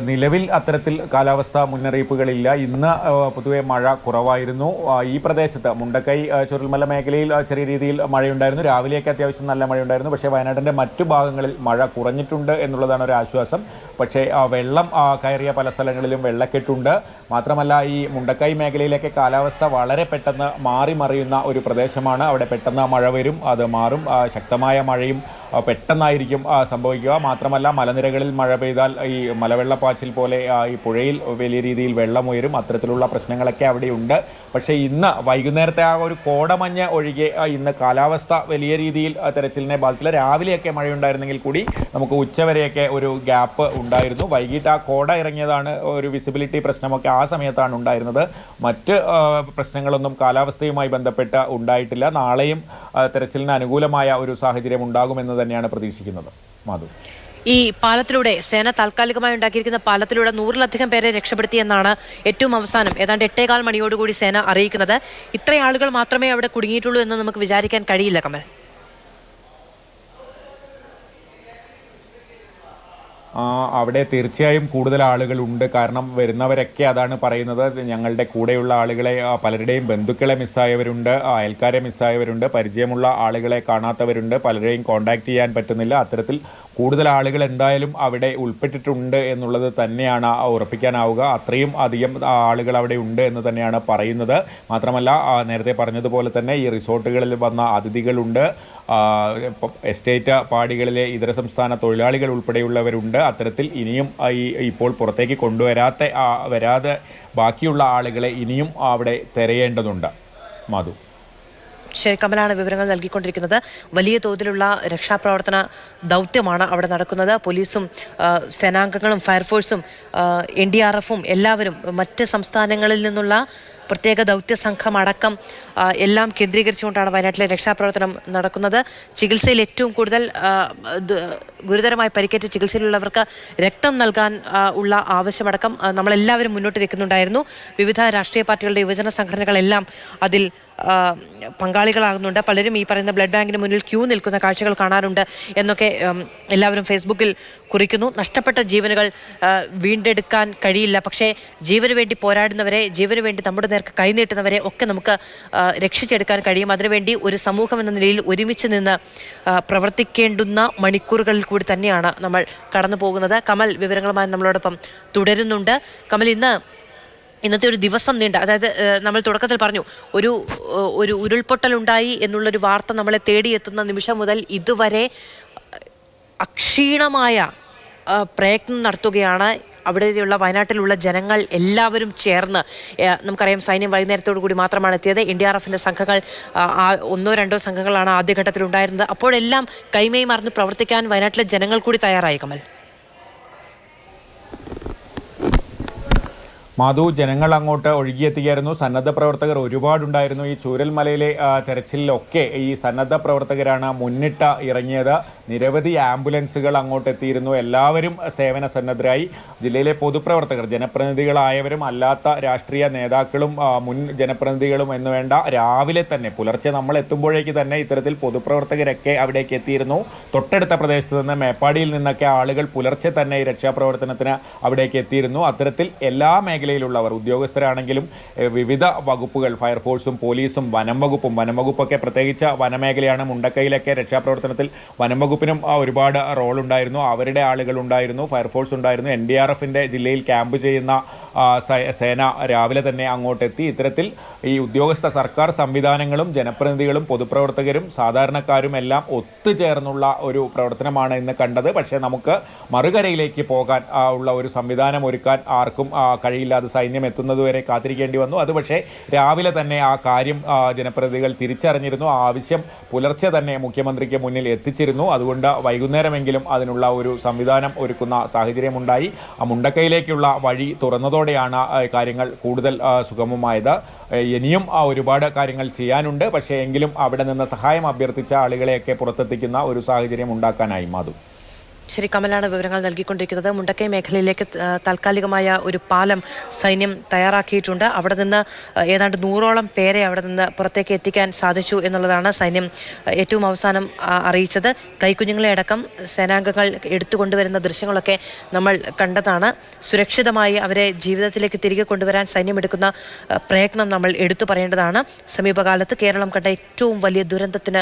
നിലവിൽ അത്തരത്തിൽ കാലാവസ്ഥാ മുന്നറിയിപ്പുകളില്ല. ഇന്ന് പൊതുവെ മഴ കുറവായിരുന്നു. ഈ പ്രദേശത്ത് മുണ്ടക്കൈ ചുരൽമല മേഖലയിൽ ചെറിയ രീതിയിൽ മഴയുണ്ടായിരുന്നു. രാവിലെയൊക്കെ അത്യാവശ്യം നല്ല മഴയുണ്ടായിരുന്നു. പക്ഷേ വയനാടിൻ്റെ മറ്റു ഭാഗങ്ങളിൽ മഴ കുറഞ്ഞിട്ടുണ്ട് എന്നുള്ളതാണ് ഒരു ആശ്വാസം. പക്ഷേ വെള്ളം കയറിയ പല സ്ഥലങ്ങളിലും വെള്ളക്കെട്ടുണ്ട്. മാത്രമല്ല ഈ മുണ്ടക്കൈ മേഖലയിലേക്ക് കാലാവസ്ഥ വളരെ പെട്ടെന്ന് മാറി മറിയുന്ന ഒരു പ്രദേശമാണ്. അവിടെ പെട്ടെന്ന് മഴ വരും, അത് മാറും. ശക്തമായ മഴയും പെട്ടെന്നായിരിക്കും സംഭവിക്കുക. മാത്രമല്ല മലനിരകളിൽ മഴ പെയ്താൽ ഈ മലവെള്ളപ്പാച്ചിൽ പോലെ ഈ പുഴയിൽ വലിയ രീതിയിൽ വെള്ളം ഉയരും. അത്തരത്തിലുള്ള പ്രശ്നങ്ങളൊക്കെ അവിടെയുണ്ട്. പക്ഷേ ഇന്ന് വൈകുന്നേരത്തെ ആ ഒരു കോടമഞ്ഞ് ഒഴികെ ഇന്ന് കാലാവസ്ഥ വലിയ രീതിയിൽ തെരച്ചിലിനെ ബാധിച്ചില്ല. രാവിലെയൊക്കെ മഴയുണ്ടായിരുന്നെങ്കിൽ കൂടി നമുക്ക് ഉച്ചവരെയൊക്കെ ഒരു ഗ്യാപ്പ് ഉണ്ടായിരുന്നു. വൈകിട്ട് ആ കോട ഇറങ്ങിയതാണ് ഒരു വിസിബിലിറ്റി പ്രശ്നമൊക്കെ ആ സമയത്താണ് ഉണ്ടായിരുന്നത്. മറ്റ് പ്രശ്നങ്ങളൊന്നും കാലാവസ്ഥയുമായി ബന്ധപ്പെട്ട് ഉണ്ടായിട്ടില്ല. നാളെയും തെരച്ചിലിന് അനുകൂലമായ ഒരു സാഹചര്യം ഉണ്ടാകുമെന്ന് തന്നെയാണ് പ്രതീക്ഷിക്കുന്നത്. മാധു, ഈ പാലത്തിലൂടെ സേന താൽക്കാലികമായി ഉണ്ടാക്കിയിരിക്കുന്ന പാലത്തിലൂടെ 100-ലധികം പേരെ രക്ഷപ്പെടുത്തിയെന്നാണ് ഏറ്റവും അവസാനം ഏതാണ്ട് 8:15 മണിയോടുകൂടി സേന അറിയിക്കുന്നത്. ഇത്രയും ആളുകൾ മാത്രമേ അവിടെ കുടുങ്ങിയിട്ടുള്ളൂ എന്ന് നമുക്ക് വിചാരിക്കാൻ കഴിയില്ല കമൽ. അവിടെ തീർച്ചയായും കൂടുതൽ ആളുകളുണ്ട്. കാരണം വരുന്നവരൊക്കെ അതാണ് പറയുന്നത്. ഞങ്ങളുടെ കൂടെയുള്ള ആളുകളെ പലരുടെയും ബന്ധുക്കളെ മിസ്സായവരുണ്ട്, അയൽക്കാരെ മിസ്സായവരുണ്ട്, പരിചയമുള്ള ആളുകളെ കാണാത്തവരുണ്ട്, പലരെയും കോൺടാക്ട് ചെയ്യാൻ പറ്റുന്നില്ല. അത്തരത്തിൽ കൂടുതൽ ആളുകൾ എന്തായാലും അവിടെ ഉൾപ്പെട്ടിട്ടുണ്ട് എന്നുള്ളത് തന്നെയാണ് ഉറപ്പിക്കാനാവുക. അത്രയും അധികം ആളുകൾ അവിടെ ഉണ്ട് എന്ന് തന്നെയാണ് പറയുന്നത്. മാത്രമല്ല നേരത്തെ പറഞ്ഞതുപോലെ തന്നെ ഈ റിസോർട്ടുകളിൽ വന്ന അതിഥികളുണ്ട്, എസ്റ്റേറ്റ് പാടികളിലെ ഇതര സംസ്ഥാന തൊഴിലാളികൾ ഉൾപ്പെടെയുള്ളവരുണ്ട്. അത്തരത്തിൽ ഇനിയും ഇപ്പോൾ പുറത്തേക്ക് വരാതെ ബാക്കിയുള്ള ആളുകളെ ഇനിയും അവിടെ തിരയേണ്ടതുണ്ട്. മാധു, ശരി, കമലാണ് വിവരങ്ങൾ നൽകിക്കൊണ്ടിരിക്കുന്നത്. വലിയ തോതിലുള്ള രക്ഷാപ്രവർത്തന ദൗത്യമാണ് അവിടെ നടക്കുന്നത്. പോലീസും സേനാംഗങ്ങളും ഫയർഫോഴ്സും NDRF-ഉം എല്ലാവരും മറ്റ് സംസ്ഥാനങ്ങളിൽ നിന്നുള്ള പ്രത്യേക ദൗത്യ സംഘം അടക്കം എല്ലാം കേന്ദ്രീകരിച്ചുകൊണ്ടാണ് വയനാട്ടിലെ രക്ഷാപ്രവർത്തനം നടക്കുന്നത്. ചികിത്സയിൽ ഏറ്റവും കൂടുതൽ ഗുരുതരമായി പരിക്കേറ്റ ചികിത്സയിലുള്ളവർക്ക് രക്തം നൽകാൻ ഉള്ള ആവശ്യമടക്കം നമ്മളെല്ലാവരും മുന്നോട്ട് വെക്കുന്നുണ്ടായിരുന്നു. വിവിധ രാഷ്ട്രീയ പാർട്ടികളുടെ യുവജന സംഘടനകളെല്ലാം അതിൽ പങ്കാളികളാകുന്നുണ്ട്. പലരും ഈ പറയുന്ന ബ്ലഡ് ബാങ്കിന് മുന്നിൽ ക്യൂ നിൽക്കുന്ന കാഴ്ചകൾ കാണാറുണ്ട് എന്നൊക്കെ എല്ലാവരും ഫേസ്ബുക്കിൽ കുറിക്കുന്നു. നഷ്ടപ്പെട്ട ജീവനുകൾ വീണ്ടെടുക്കാൻ കഴിയില്ല, പക്ഷേ ജീവന് വേണ്ടി പോരാടുന്നവരെ, ജീവന് വേണ്ടി നമ്മുടെ നേർക്ക് കൈനീട്ടുന്നവരെ ഒക്കെ നമുക്ക് രക്ഷിച്ചെടുക്കാൻ കഴിയും. അതിനുവേണ്ടി ഒരു സമൂഹം എന്ന നിലയിൽ ഒരുമിച്ച് നിന്ന് പ്രവർത്തിക്കേണ്ടുന്ന മണിക്കൂറുകളിൽ കൂടി തന്നെയാണ് നമ്മൾ കടന്നു പോകുന്നത്. കമൽ വിവരങ്ങളുമായി നമ്മളോടൊപ്പം തുടരുന്നുണ്ട്. കമൽ, ഇന്നത്തെ ഒരു ദിവസം നീണ്ട, അതായത് നമ്മൾ തുടക്കത്തിൽ പറഞ്ഞു ഒരു ഉരുൾപൊട്ടലുണ്ടായി എന്നുള്ളൊരു വാർത്ത നമ്മളെ തേടിയെത്തുന്ന നിമിഷം മുതൽ ഇതുവരെ അക്ഷീണമായ പ്രയത്നം നടത്തുകയാണ് അവിടെയുള്ള വയനാട്ടിലുള്ള ജനങ്ങൾ എല്ലാവരും ചേർന്ന്. നമുക്കറിയാം സൈന്യം വൈകുന്നേരത്തോടു കൂടി മാത്രമാണ് എത്തിയത്. NDRF-ന്റെ സംഘങ്ങൾ 1-2 സംഘങ്ങളാണ് ആദ്യഘട്ടത്തിൽ ഉണ്ടായിരുന്നത്. അപ്പോഴെല്ലാം കൈമേയ് മറന്ന് പ്രവർത്തിക്കാൻ വയനാട്ടിലെ ജനങ്ങൾ കൂടി തയ്യാറായി. കമൽ, മാധു, ജനങ്ങൾ അങ്ങോട്ട് ഒഴുകിയെത്തിയായിരുന്നു. സന്നദ്ധ പ്രവർത്തകർ ഒരുപാടുണ്ടായിരുന്നു. ഈ ചൂരൽമലയിലെ തെരച്ചിലൊക്കെ ഈ സന്നദ്ധ പ്രവർത്തകരാണ് മുന്നിട്ട് ഇറങ്ങിയത്. നിരവധി ആംബുലൻസുകൾ അങ്ങോട്ട് എത്തിയിരുന്നു. എല്ലാവരും സേവന സന്നദ്ധരായി. ജില്ലയിലെ പൊതുപ്രവർത്തകർ, ജനപ്രതിനിധികളായവരും അല്ലാത്ത രാഷ്ട്രീയ നേതാക്കളും മുൻ ജനപ്രതിനിധികളും എന്ന് വേണ്ട രാവിലെ തന്നെ പുലർച്ചെ നമ്മൾ എത്തുമ്പോഴേക്ക് തന്നെ ഇത്തരത്തിൽ പൊതുപ്രവർത്തകരൊക്കെ അവിടേക്ക് എത്തിയിരുന്നു. തൊട്ടടുത്ത പ്രദേശത്ത് നിന്ന് മേപ്പാടിയിൽ നിന്നൊക്കെ ആളുകൾ പുലർച്ചെ തന്നെ ഈ രക്ഷാപ്രവർത്തനത്തിന് അവിടേക്ക് എത്തിയിരുന്നു. അത്തരത്തിൽ എല്ലാ മേഖലയിലുള്ളവർ, ഉദ്യോഗസ്ഥരാണെങ്കിലും വിവിധ വകുപ്പുകൾ, ഫയർഫോഴ്സും പോലീസും വനം വകുപ്പൊക്കെ പ്രത്യേകിച്ച് വനമേഖലയാണ്. മുണ്ടക്കൈയിലൊക്കെ രക്ഷാപ്രവർത്തനത്തിൽ വനം വകുപ്പിനും ഒരുപാട് റോളുണ്ടായിരുന്നു. അവരുടെ ആളുകളുണ്ടായിരുന്നു, ഫയർഫോഴ്സ് ഉണ്ടായിരുന്നു. NDRF-ന്റെ ജില്ലയിൽ ക്യാമ്പ് ചെയ്യുന്ന സേന രാവിലെ തന്നെ അങ്ങോട്ടെത്തി. ഇത്തരത്തിൽ ഈ ഉദ്യോഗസ്ഥ സർക്കാർ സംവിധാനങ്ങളും ജനപ്രതിനിധികളും പൊതുപ്രവർത്തകരും സാധാരണക്കാരും എല്ലാം ഒത്തുചേർന്നുള്ള ഒരു പ്രവർത്തനമാണ് ഇന്ന് കണ്ടത്. പക്ഷേ നമുക്ക് മറുകരയിലേക്ക് പോകാൻ ഉള്ള ഒരു സംവിധാനം ഒരുക്കാൻ ആർക്കും കഴിയില്ല. അത് സൈന്യം എത്തുന്നതുവരെ കാത്തിരിക്കേണ്ടി വന്നു. അത് പക്ഷേ രാവിലെ തന്നെ ആ കാര്യം ജനപ്രതിനിധികൾ തിരിച്ചറിഞ്ഞിരുന്നു. ആവശ്യം പുലർച്ചെ തന്നെ മുഖ്യമന്ത്രിക്ക് മുന്നിൽ എത്തിച്ചിരുന്നു. അതുകൊണ്ട് വൈകുന്നേരമെങ്കിലും അതിനുള്ള ഒരു സംവിധാനം ഒരുക്കുന്ന സാഹചര്യമുണ്ടായി. മുണ്ടക്കൈയിലേക്കുള്ള വഴി തുറന്നതോടെയാണ് കാര്യങ്ങൾ കൂടുതൽ സുഗമമായത്. ഇനിയും ഒരുപാട് കാര്യങ്ങൾ ചെയ്യാനുണ്ട്. പക്ഷേ എങ്കിലും അവിടെ നിന്ന് സഹായം അഭ്യർത്ഥിച്ച ആളുകളെയൊക്കെ പുറത്തെത്തിക്കുന്ന ഒരു സാഹചര്യം ഉണ്ടാക്കാനായി. മാധു, ശരി, കമലാണ് വിവരങ്ങൾ നൽകിക്കൊണ്ടിരിക്കുന്നത്. മുണ്ടക്കൈ മേഖലയിലേക്ക് താൽക്കാലികമായ ഒരു പാലം സൈന്യം തയ്യാറാക്കിയിട്ടുണ്ട്. അവിടെ നിന്ന് ഏതാണ്ട് 100ഓളം പേരെ അവിടെ നിന്ന് പുറത്തേക്ക് എത്തിക്കാൻ സാധിച്ചു എന്നുള്ളതാണ് സൈന്യം ഏറ്റവും അവസാനം അറിയിച്ചത്. കൈക്കുഞ്ഞുങ്ങളെ അടക്കം സേനാംഗങ്ങൾ എടുത്തുകൊണ്ടുവരുന്ന ദൃശ്യങ്ങളൊക്കെ നമ്മൾ കണ്ടതാണ്. സുരക്ഷിതമായി അവരെ ജീവിതത്തിലേക്ക് തിരികെ കൊണ്ടുവരാൻ സൈന്യം എടുക്കുന്ന പ്രയത്നം നമ്മൾ എടുത്തു പറയേണ്ടതാണ്. സമീപകാലത്ത് കേരളം കണ്ട ഏറ്റവും വലിയ ദുരന്തത്തിന്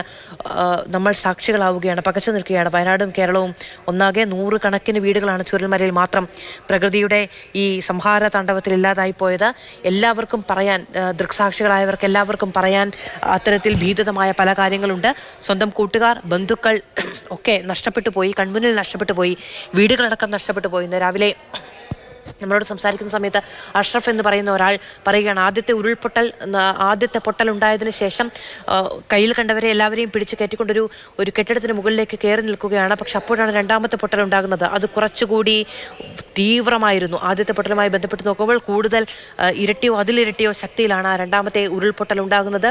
നമ്മൾ സാക്ഷികളാവുകയാണ്, പകച്ചു നിൽക്കുകയാണ്. വയനാടും കേരളവും ഒന്നാകെ 100 കണക്കിന് വീടുകളാണ് ചൂരൽമലയിൽ മാത്രം പ്രകൃതിയുടെ ഈ സംഹാര താണ്ഡവത്തിൽ ഇല്ലാതായി പോയത്. എല്ലാവർക്കും പറയാൻ, ദൃക്സാക്ഷികളായവർക്ക് എല്ലാവർക്കും പറയാൻ അത്തരത്തിൽ ഭീതിതമായ പല കാര്യങ്ങളുണ്ട്. സ്വന്തം കൂട്ടുകാർ, ബന്ധുക്കൾ ഒക്കെ നഷ്ടപ്പെട്ടു പോയി, കൺമുന്നിൽ നഷ്ടപ്പെട്ടു പോയി, വീടുകളടക്കം നഷ്ടപ്പെട്ടു പോയി. ഇന്ന് രാവിലെ നമ്മളോട് സംസാരിക്കുന്ന സമയത്ത് അഷ്റഫ് എന്ന് പറയുന്ന ഒരാൾ പറയുകയാണ്, ആദ്യത്തെ പൊട്ടൽ ഉണ്ടായതിനു ശേഷം കയ്യിൽ കണ്ടവരെ എല്ലാവരെയും പിടിച്ച് കയറ്റിക്കൊണ്ടൊരു കെട്ടിടത്തിന് മുകളിലേക്ക് കയറി നിൽക്കുകയാണ്. പക്ഷെ അപ്പോഴാണ് രണ്ടാമത്തെ പൊട്ടൽ ഉണ്ടാകുന്നത്. അത് കുറച്ചുകൂടി തീവ്രമായിരുന്നു. ആദ്യത്തെ പൊട്ടലുമായി ബന്ധപ്പെട്ട് നോക്കുമ്പോൾ കൂടുതൽ ഇരട്ടിയോ അതിലിരട്ടിയോ ശക്തിയിലാണ് ആ രണ്ടാമത്തെ ഉരുൾപൊട്ടൽ ഉണ്ടാകുന്നത്.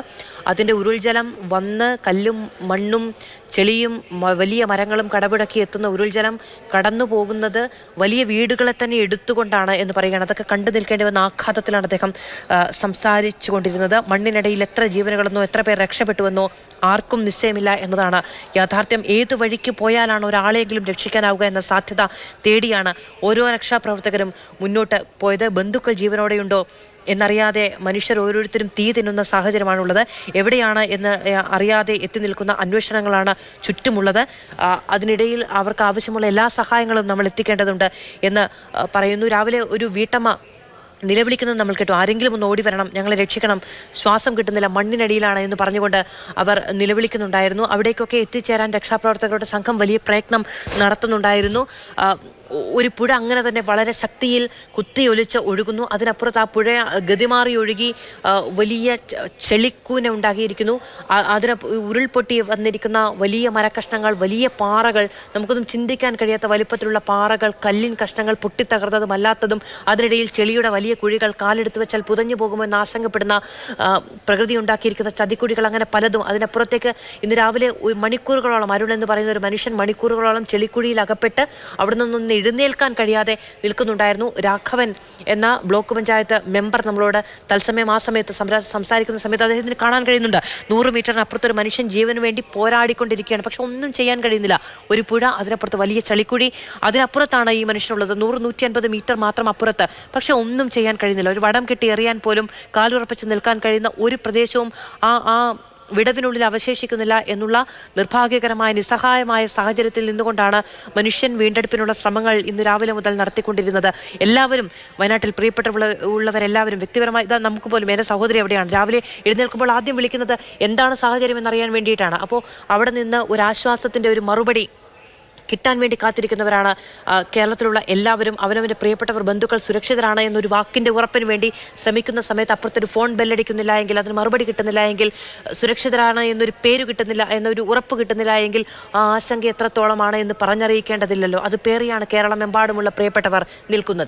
അതിൻ്റെ ഉരുൾജലം വന്ന് കല്ലും മണ്ണും ചെളിയും വലിയ മരങ്ങളും കടപുടക്കി എത്തുന്ന ഉരുൾജലം കടന്നു പോകുന്നത് വലിയ വീടുകളെ തന്നെ എടുത്തുകൊണ്ടാണ് എന്ന് പറയുകയാണ്. അതൊക്കെ കണ്ടു നിൽക്കേണ്ടി വന്ന ആഘാതത്തിലാണ് അദ്ദേഹം സംസാരിച്ചു കൊണ്ടിരുന്നത്. മണ്ണിനിടയിൽ എത്ര ജീവനുകളെന്നോ എത്ര പേർ രക്ഷപ്പെട്ടുവെന്നോ ആർക്കും നിശ്ചയമില്ല എന്നതാണ് യാഥാർത്ഥ്യം. ഏതു വഴിക്ക് പോയാലാണ് ഒരാളെങ്കിലും രക്ഷിക്കാനാവുക എന്ന സാധ്യത തേടിയാണ് ഓരോ രക്ഷാപ്രവർത്തകരും മുന്നോട്ട് പോയത്. ബന്ധുക്കൾ ജീവനോടെയുണ്ടോ എന്നറിയാതെ മനുഷ്യർ ഓരോരുത്തരും തീ തിന്നുന്ന സാഹചര്യമാണുള്ളത്. എവിടെയാണ് എന്ന് അറിയാതെ എത്തി നിൽക്കുന്ന അന്വേഷണങ്ങളാണ് ചുറ്റുമുള്ളത്. അതിനിടയിൽ അവർക്ക് ആവശ്യമുള്ള എല്ലാ സഹായങ്ങളും നമ്മൾ എത്തിക്കേണ്ടതുണ്ട് എന്ന് പറയുന്നു. രാവിലെ ഒരു വീട്ടമ്മ നിലവിളിക്കുന്നത് നമ്മൾ കേട്ടു. ആരെങ്കിലും ഒന്ന് ഓടി വരണം, ഞങ്ങളെ രക്ഷിക്കണം, ശ്വാസം കിട്ടുന്നില്ല, മണ്ണിനടിയിലാണ് എന്ന് പറഞ്ഞുകൊണ്ട് അവർ നിലവിളിക്കുന്നുണ്ടായിരുന്നു. അവിടേക്കൊക്കെ എത്തിച്ചേരാൻ രക്ഷാപ്രവർത്തകരുടെ സംഘം വലിയ പ്രയത്നം നടത്തുന്നുണ്ടായിരുന്നു. ഒരു പുഴ അങ്ങനെ തന്നെ വളരെ ശക്തിയിൽ കുത്തിയൊലിച്ച് ഒഴുകുന്നു. അതിനപ്പുറത്ത് ആ പുഴ ഗതിമാറി ഒഴുകി വലിയ ചെളിക്കൂന ഉണ്ടാക്കിയിരിക്കുന്നു. അതിന് ഉരുൾപൊട്ടി വന്നിരിക്കുന്ന വലിയ മരക്കഷ്ണങ്ങൾ, വലിയ പാറകൾ, നമുക്കൊന്നും ചിന്തിക്കാൻ കഴിയാത്ത വലിപ്പത്തിലുള്ള പാറകൾ, കല്ലിൻ കഷ്ണങ്ങൾ, പൊട്ടിത്തകർന്നതും അല്ലാത്തതും, അതിനിടയിൽ ചെളിയുടെ വലിയ കുഴികൾ, കാലെടുത്ത് വെച്ചാൽ പുതഞ്ഞു പോകുമെന്ന് ആശങ്കപ്പെടുന്ന പ്രകൃതി ഉണ്ടാക്കിയിരിക്കുന്ന ചതിക്കുഴികൾ, അങ്ങനെ പലതും. അതിനപ്പുറത്തേക്ക് ഇന്ന് രാവിലെ മണിക്കൂറുകളോളം അരുൺ എന്ന് പറയുന്ന ഒരു മനുഷ്യൻ മണിക്കൂറുകളോളം ചെളിക്കുഴിയിൽ അകപ്പെട്ട് അവിടെ നിന്നൊന്ന് എഴുന്നേൽക്കാൻ കഴിയാതെ നിൽക്കുന്നുണ്ടായിരുന്നു. രാഘവൻ എന്ന ബ്ലോക്ക് പഞ്ചായത്ത് മെമ്പർ നമ്മളോട് തത്സമയം ആ സമയത്ത് സംസാരിക്കുന്ന സമയത്ത് അദ്ദേഹത്തിന് കാണാൻ കഴിയുന്നുണ്ട്. 100 മീറ്ററിന് അപ്പുറത്തൊരു മനുഷ്യൻ ജീവന് വേണ്ടി പോരാടിക്കൊണ്ടിരിക്കുകയാണ്. പക്ഷെ ഒന്നും ചെയ്യാൻ കഴിയുന്നില്ല. ഒരു പുഴ, അതിനപ്പുറത്ത് വലിയ ചളിക്കുഴി, അതിനപ്പുറത്താണ് ഈ മനുഷ്യനുള്ളത്. 100-150 മീറ്റർ മാത്രം അപ്പുറത്ത്. പക്ഷെ ഒന്നും ചെയ്യാൻ കഴിയുന്നില്ല. ഒരു വടം കെട്ടി എറിയാൻ പോലും കാലുറപ്പിച്ച് നിൽക്കാൻ കഴിയുന്ന ഒരു പ്രദേശവും ആ വിടവിനുള്ളിൽ അവശേഷിക്കുന്നില്ല എന്നുള്ള നിർഭാഗ്യകരമായ നിസ്സഹായമായ സാഹചര്യത്തിൽ നിന്നുകൊണ്ടാണ് മനുഷ്യൻ വീണ്ടെടുപ്പിനുള്ള ശ്രമങ്ങൾ ഇന്ന് രാവിലെ മുതൽ നടത്തിക്കൊണ്ടിരുന്നത്. എല്ലാവരും, വയനാട്ടിൽ പ്രിയപ്പെട്ടവരെല്ലാവരും വ്യക്തിപരമായി, ഇതാ നമുക്ക് പോലും എൻ്റെ സഹോദരി എവിടെയാണ്, രാവിലെ എഴുന്നേൽക്കുമ്പോൾ ആദ്യം വിളിക്കുന്നത് എന്താണ് സാഹചര്യം എന്നറിയാൻ വേണ്ടിയിട്ടാണ്. അപ്പോൾ അവിടെ നിന്ന് ഒരു ആശ്വാസത്തിൻ്റെ ഒരു മറുപടി കിട്ടാൻ വേണ്ടി കാത്തിരിക്കുന്നവരാണ് കേരളത്തിലുള്ള എല്ലാവരും. അവനവൻ്റെ പ്രിയപ്പെട്ടവർ, ബന്ധുക്കൾ സുരക്ഷിതരാണ് എന്നൊരു വാക്കിൻ്റെ ഉറപ്പിന് വേണ്ടി ശ്രമിക്കുന്ന സമയത്ത് അപ്പുറത്തൊരു ഫോൺ ബെല്ലടിക്കുന്നില്ല എങ്കിൽ, അതിന് മറുപടി കിട്ടുന്നില്ല എങ്കിൽ, സുരക്ഷിതരാണ് എന്നൊരു പേര് കിട്ടുന്നില്ല, എന്നൊരു ഉറപ്പ് കിട്ടുന്നില്ല എങ്കിൽ ആ ആശങ്ക എത്രത്തോളമാണ് എന്ന് പറഞ്ഞറിയിക്കേണ്ടതില്ലല്ലോ. അത് പേറിയാണ് കേരളമെമ്പാടുമുള്ള പ്രിയപ്പെട്ടവർ നിൽക്കുന്നത്.